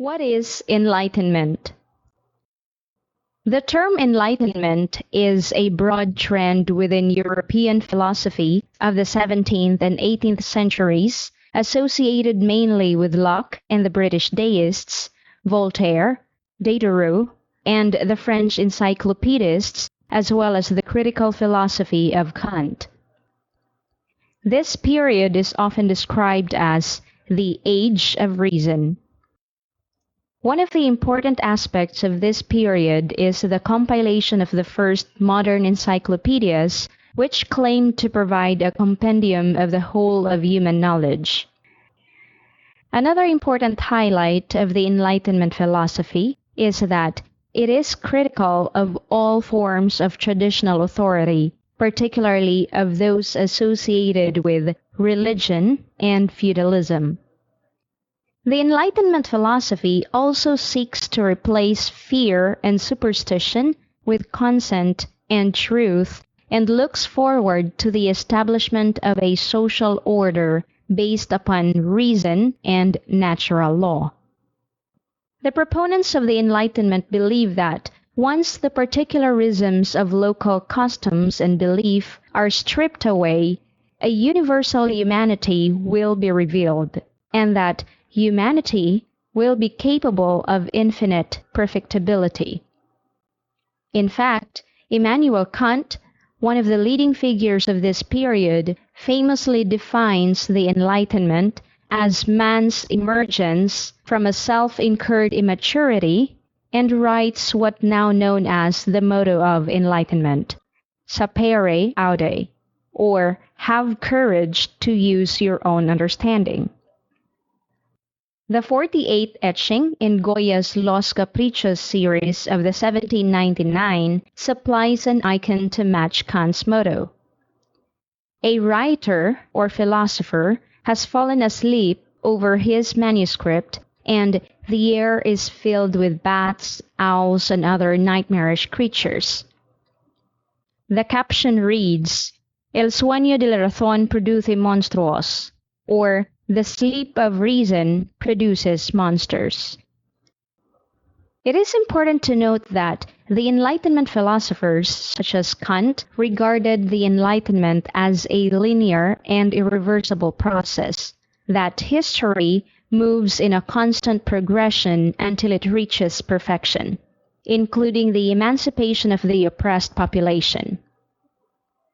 What is enlightenment? The term enlightenment is a broad trend within European philosophy of the 17th and 18th centuries, associated mainly with Locke and the British deists, Voltaire, Diderot, and the French encyclopedists, as well as the critical philosophy of Kant. This period is often described as the Age of Reason. One of the important aspects of this period is the compilation of the first modern encyclopedias, which claimed to provide a compendium of the whole of human knowledge. Another important highlight of the Enlightenment philosophy is that it is critical of all forms of traditional authority, particularly of those associated with religion and feudalism. The Enlightenment philosophy also seeks to replace fear and superstition with consent and truth, and looks forward to the establishment of a social order based upon reason and natural law. The proponents of the Enlightenment believe that once the particularisms of local customs and belief are stripped away, a universal humanity will be revealed, and that humanity will be capable of infinite perfectibility. In fact, Immanuel Kant, one of the leading figures of this period, famously defines the Enlightenment as man's emergence from a self-incurred immaturity, and writes what now known as the motto of enlightenment, sapere aude, or have courage to use your own understanding. The 48th etching in Goya's Los Caprichos series of the 1799 supplies an icon to match Kant's motto. A writer or philosopher has fallen asleep over his manuscript, and the air is filled with bats, owls, and other nightmarish creatures. The caption reads, El sueño de la razón produce monstruos, or the sleep of reason produces monsters. It is important to note that the Enlightenment philosophers, such as Kant, regarded the Enlightenment as a linear and irreversible process, that history moves in a constant progression until it reaches perfection, including the emancipation of the oppressed population.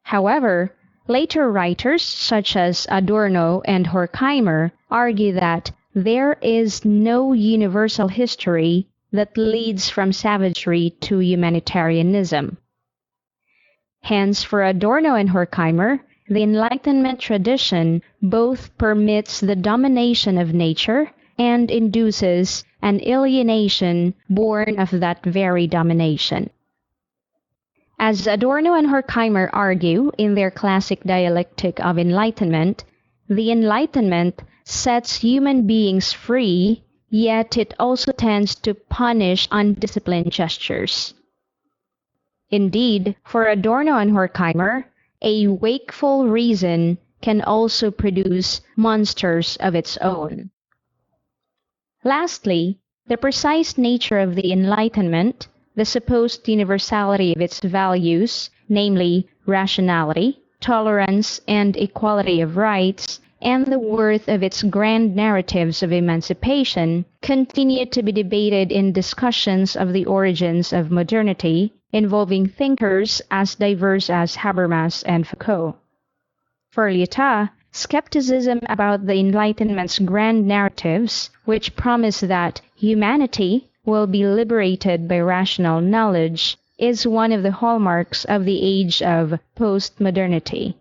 However, later writers, such as Adorno and Horkheimer, argue that there is no universal history that leads from savagery to humanitarianism. Hence, for Adorno and Horkheimer, the Enlightenment tradition both permits the domination of nature and induces an alienation born of that very domination. As Adorno and Horkheimer argue in their classic Dialectic of Enlightenment, the Enlightenment sets human beings free, yet it also tends to punish undisciplined gestures. Indeed, for Adorno and Horkheimer, a wakeful reason can also produce monsters of its own. Lastly, the precise nature of the Enlightenment, the supposed universality of its values, namely rationality, tolerance, and equality of rights, and the worth of its grand narratives of emancipation, continue to be debated in discussions of the origins of modernity, involving thinkers as diverse as Habermas and Foucault. For Lyotard, skepticism about the Enlightenment's grand narratives, which promise that humanity will be liberated by rational knowledge, is one of the hallmarks of the age of postmodernity.